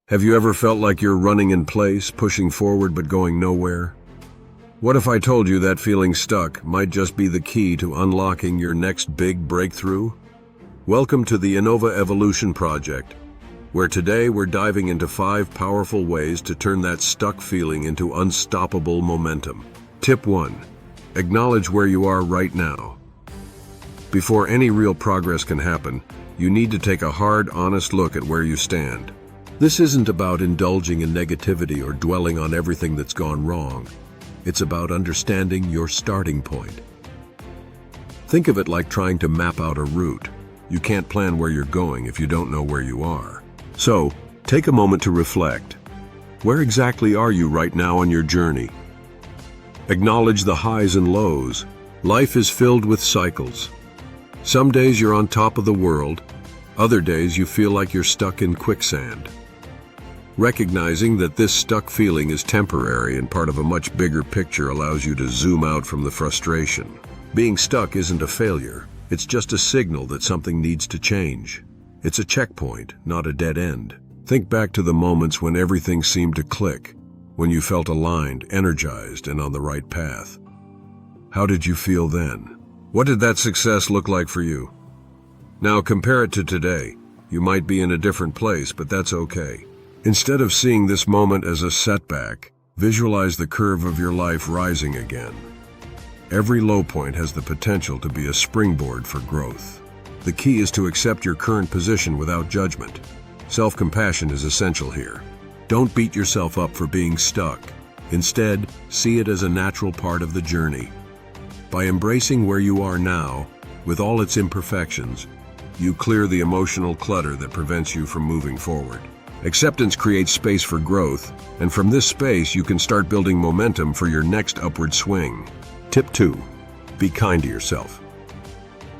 Have you ever felt like you're running in place, pushing forward but going nowhere? What if I told you that feeling stuck might just be the key to unlocking your next big breakthrough? Welcome to the Innova Evolution Project, where today we're diving into 5 powerful ways to turn that stuck feeling into unstoppable momentum. Tip 1. Acknowledge where you are right now. Before any real progress can happen, you need to take a hard, honest look at where you stand. This isn't about indulging in negativity or dwelling on everything that's gone wrong. It's about understanding your starting point. Think of it like trying to map out a route. You can't plan where you're going if you don't know where you are. So, take a moment to reflect. Where exactly are you right now on your journey? Acknowledge the highs and lows. Life is filled with cycles. Some days you're on top of the world. Other days you feel like you're stuck in quicksand. Recognizing that this stuck feeling is temporary and part of a much bigger picture allows you to zoom out from the frustration. Being stuck isn't a failure. It's just a signal that something needs to change. It's a checkpoint, not a dead end. Think back to the moments when everything seemed to click, when you felt aligned, energized, and on the right path. How did you feel then? What did that success look like for you? Now compare it to today. You might be in a different place, but that's okay. Instead of seeing this moment as a setback, visualize the curve of your life rising again. Every low point has the potential to be a springboard for growth. The key is to accept your current position without judgment. Self-compassion is essential here. Don't beat yourself up for being stuck. Instead, see it as a natural part of the journey. By embracing where you are now, with all its imperfections, you clear the emotional clutter that prevents you from moving forward. Acceptance creates space for growth, and from this space you can start building momentum for your next upward swing. Tip 2. Be kind to yourself.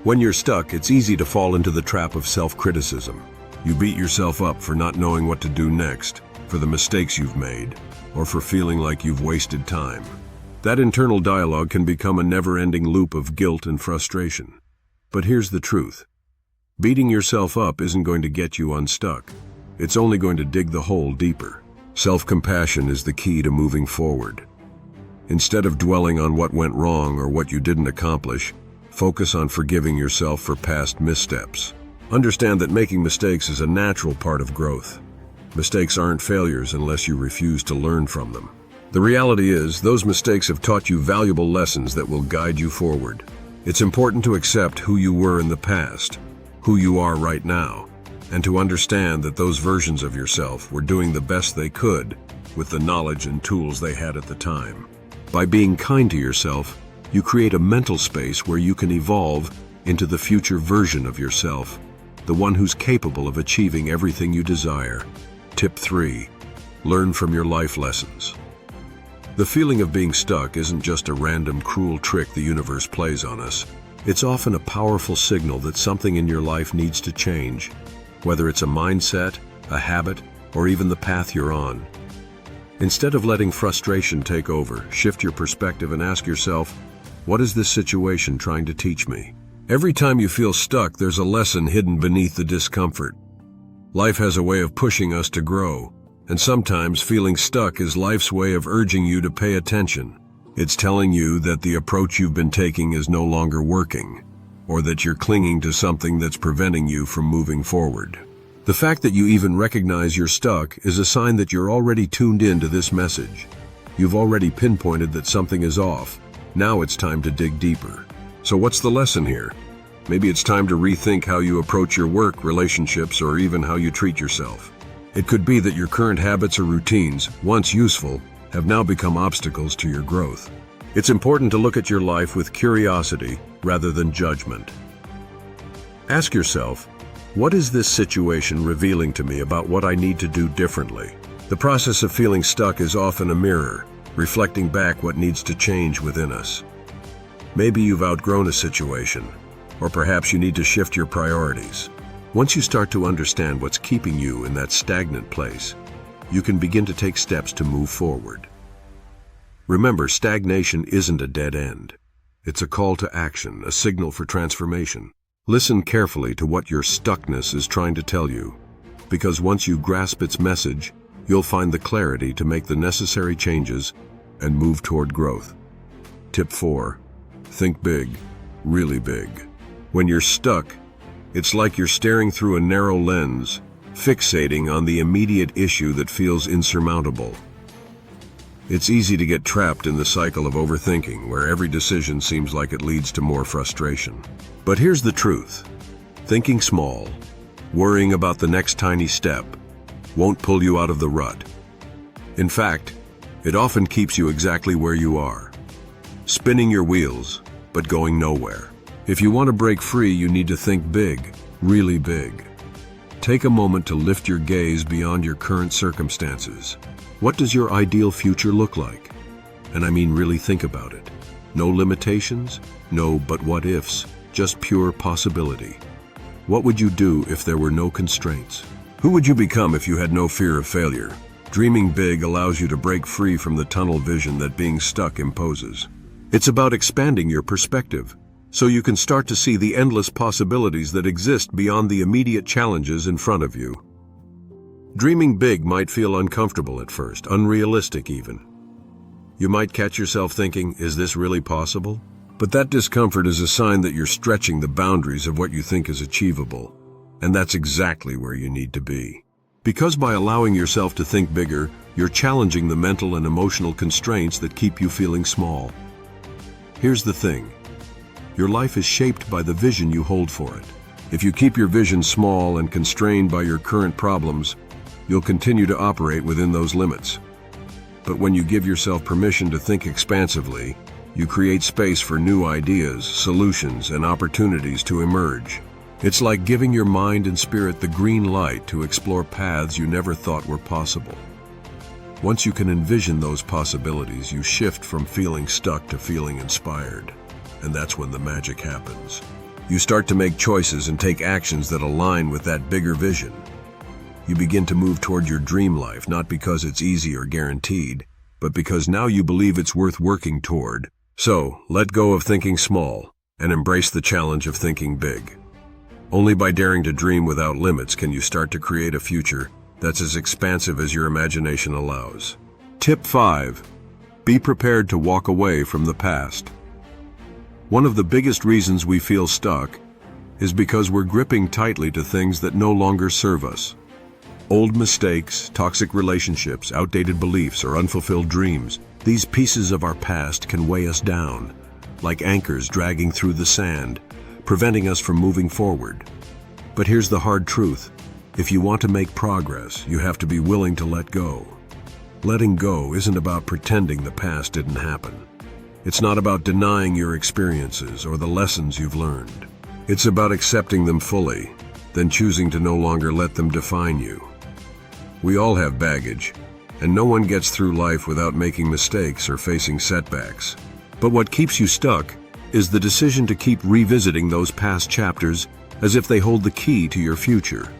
When you're stuck, it's easy to fall into the trap of self-criticism. You beat yourself up for not knowing what to do next, for the mistakes you've made, or for feeling like you've wasted time. That internal dialogue can become a never-ending loop of guilt and frustration. But here's the truth. Beating yourself up isn't going to get you unstuck. It's only going to dig the hole deeper. Self-compassion is the key to moving forward. Instead of dwelling on what went wrong or what you didn't accomplish, focus on forgiving yourself for past missteps. Understand that making mistakes is a natural part of growth. Mistakes aren't failures unless you refuse to learn from them. The reality is, those mistakes have taught you valuable lessons that will guide you forward. It's important to accept who you were in the past, who you are right now, and to understand that those versions of yourself were doing the best they could with the knowledge and tools they had at the time. By being kind to yourself, you create a mental space where you can evolve into the future version of yourself, the one who's capable of achieving everything you desire. Tip 3. Learn from your life lessons. The feeling of being stuck isn't just a random cruel trick the universe plays on us. It's often a powerful signal that something in your life needs to change, whether it's a mindset, a habit, or even the path you're on. Instead of letting frustration take over, shift your perspective and ask yourself, what is this situation trying to teach me? Every time you feel stuck, there's a lesson hidden beneath the discomfort. Life has a way of pushing us to grow, and sometimes feeling stuck is life's way of urging you to pay attention. It's telling you that the approach you've been taking is no longer working, or that you're clinging to something that's preventing you from moving forward. The fact that you even recognize you're stuck is a sign that you're already tuned in to this message. You've already pinpointed that something is off. Now it's time to dig deeper. So what's the lesson here? Maybe it's time to rethink how you approach your work, relationships, or even how you treat yourself. It could be that your current habits or routines, once useful, have now become obstacles to your growth. It's important to look at your life with curiosity rather than judgment. Ask yourself, what is this situation revealing to me about what I need to do differently? The process of feeling stuck is often a mirror, reflecting back what needs to change within us. Maybe you've outgrown a situation, or perhaps you need to shift your priorities. Once you start to understand what's keeping you in that stagnant place, you can begin to take steps to move forward. Remember, stagnation isn't a dead end. It's a call to action, a signal for transformation. Listen carefully to what your stuckness is trying to tell you, because once you grasp its message, you'll find the clarity to make the necessary changes and move toward growth. Tip 4. Think big, really big. When you're stuck, it's like you're staring through a narrow lens, fixating on the immediate issue that feels insurmountable. It's easy to get trapped in the cycle of overthinking, where every decision seems like it leads to more frustration. But here's the truth. Thinking small, worrying about the next tiny step, won't pull you out of the rut. In fact, it often keeps you exactly where you are, spinning your wheels, but going nowhere. If you want to break free, you need to think big, really big. Take a moment to lift your gaze beyond your current circumstances. What does your ideal future look like? And I mean really think about it. No limitations, no but what ifs, just pure possibility. What would you do if there were no constraints? Who would you become if you had no fear of failure? Dreaming big allows you to break free from the tunnel vision that being stuck imposes. It's about expanding your perspective, so you can start to see the endless possibilities that exist beyond the immediate challenges in front of you. Dreaming big might feel uncomfortable at first, unrealistic even. You might catch yourself thinking, is this really possible? But that discomfort is a sign that you're stretching the boundaries of what you think is achievable. And that's exactly where you need to be. Because by allowing yourself to think bigger, you're challenging the mental and emotional constraints that keep you feeling small. Here's the thing. Your life is shaped by the vision you hold for it. If you keep your vision small and constrained by your current problems, you'll continue to operate within those limits. But when you give yourself permission to think expansively, you create space for new ideas, solutions, and opportunities to emerge. It's like giving your mind and spirit the green light to explore paths you never thought were possible. Once you can envision those possibilities, you shift from feeling stuck to feeling inspired. And that's when the magic happens. You start to make choices and take actions that align with that bigger vision. You begin to move toward your dream life, not because it's easy or guaranteed, but because now you believe it's worth working toward. So, let go of thinking small and embrace the challenge of thinking big. Only by daring to dream without limits can you start to create a future that's as expansive as your imagination allows. Tip 5. Be prepared to walk away from the past. One of the biggest reasons we feel stuck is because we're gripping tightly to things that no longer serve us. Old mistakes, toxic relationships, outdated beliefs, or unfulfilled dreams. These pieces of our past can weigh us down, like anchors dragging through the sand, preventing us from moving forward. But here's the hard truth. If you want to make progress, you have to be willing to let go. Letting go isn't about pretending the past didn't happen. It's not about denying your experiences or the lessons you've learned. It's about accepting them fully, then choosing to no longer let them define you. We all have baggage, and no one gets through life without making mistakes or facing setbacks. But what keeps you stuck is the decision to keep revisiting those past chapters as if they hold the key to your future.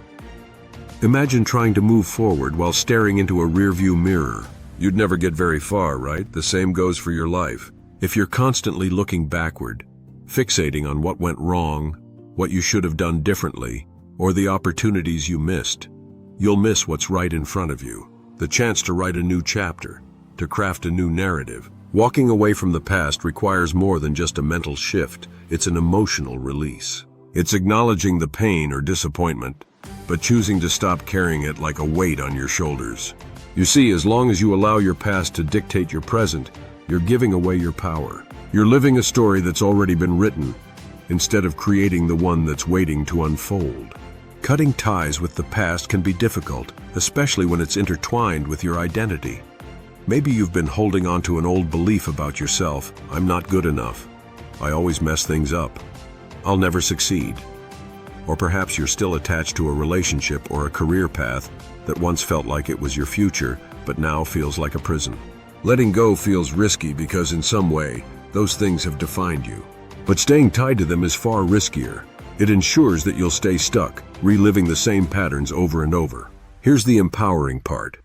Imagine trying to move forward while staring into a rearview mirror. You'd never get very far, right? The same goes for your life. If you're constantly looking backward, fixating on what went wrong, what you should have done differently, or the opportunities you missed, you'll miss what's right in front of you. The chance to write a new chapter, to craft a new narrative. Walking away from the past requires more than just a mental shift. It's an emotional release. It's acknowledging the pain or disappointment, but choosing to stop carrying it like a weight on your shoulders. You see, as long as you allow your past to dictate your present, you're giving away your power. You're living a story that's already been written, instead of creating the one that's waiting to unfold. Cutting ties with the past can be difficult, especially when it's intertwined with your identity. Maybe you've been holding on to an old belief about yourself. I'm not good enough. I always mess things up. I'll never succeed. Or perhaps you're still attached to a relationship or a career path that once felt like it was your future, but now feels like a prison. Letting go feels risky because in some way, those things have defined you. But staying tied to them is far riskier. It ensures that you'll stay stuck, reliving the same patterns over and over. Here's the empowering part.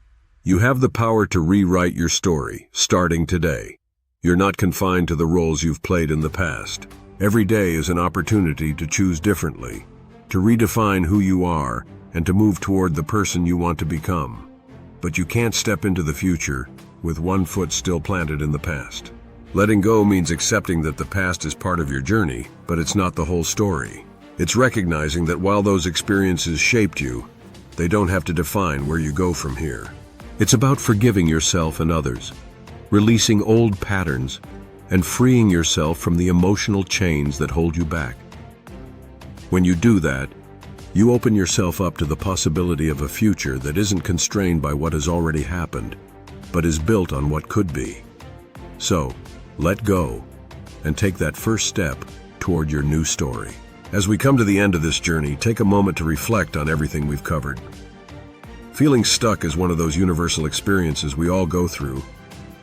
You have the power to rewrite your story, starting today. You're not confined to the roles you've played in the past. Every day is an opportunity to choose differently, to redefine who you are, and to move toward the person you want to become. but you can't step into the future with one foot still planted in the past. Letting go means accepting that the past is part of your journey, but it's not the whole story. It's recognizing that while those experiences shaped you, they don't have to define where you go from here. It's about forgiving yourself and others, releasing old patterns, and freeing yourself from the emotional chains that hold you back. When you do that, you open yourself up to the possibility of a future that isn't constrained by what has already happened, but is built on what could be. So, let go and take that first step toward your new story. As we come to the end of this journey, take a moment to reflect on everything we've covered. Feeling stuck is one of those universal experiences we all go through,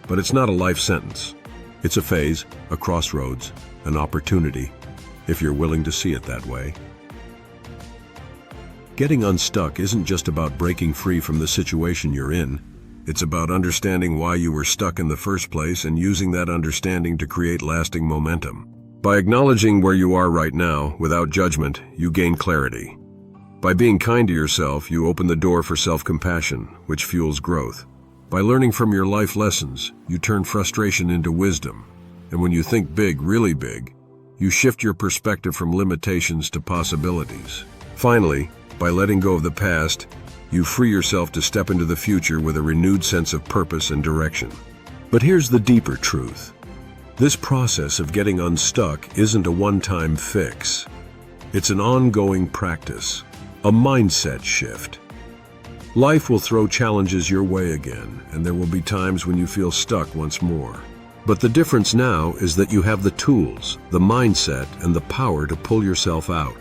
but it's not a life sentence. It's a phase, a crossroads, an opportunity, if you're willing to see it that way. Getting unstuck isn't just about breaking free from the situation you're in. It's about understanding why you were stuck in the first place and using that understanding to create lasting momentum. By acknowledging where you are right now, without judgment, you gain clarity. By being kind to yourself, you open the door for self-compassion, which fuels growth. By learning from your life lessons, you turn frustration into wisdom. And when you think big, really big, you shift your perspective from limitations to possibilities. Finally, by letting go of the past, you free yourself to step into the future with a renewed sense of purpose and direction. But here's the deeper truth. This process of getting unstuck isn't a one-time fix. It's an ongoing practice, a mindset shift. Life will throw challenges your way again, and there will be times when you feel stuck once more. But the difference now is that you have the tools, the mindset, and the power to pull yourself out.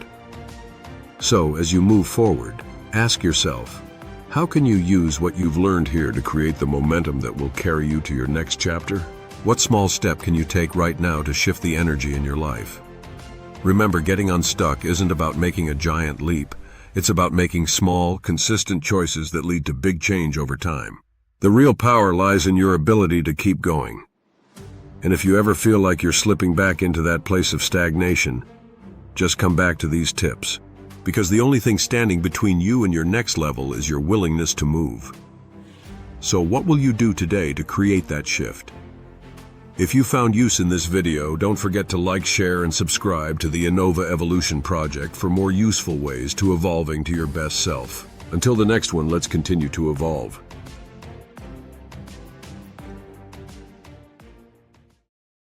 So, as you move forward, ask yourself, how can you use what you've learned here to create the momentum that will carry you to your next chapter? What small step can you take right now to shift the energy in your life? Remember, getting unstuck isn't about making a giant leap. It's about making small, consistent choices that lead to big change over time. The real power lies in your ability to keep going. And if you ever feel like you're slipping back into that place of stagnation, just come back to these tips. Because the only thing standing between you and your next level is your willingness to move. So what will you do today to create that shift? If you found use in this video, don't forget to like, share, and subscribe to the Innova Evolution Project for more useful ways to evolving to your best self. Until the next one, let's continue to evolve.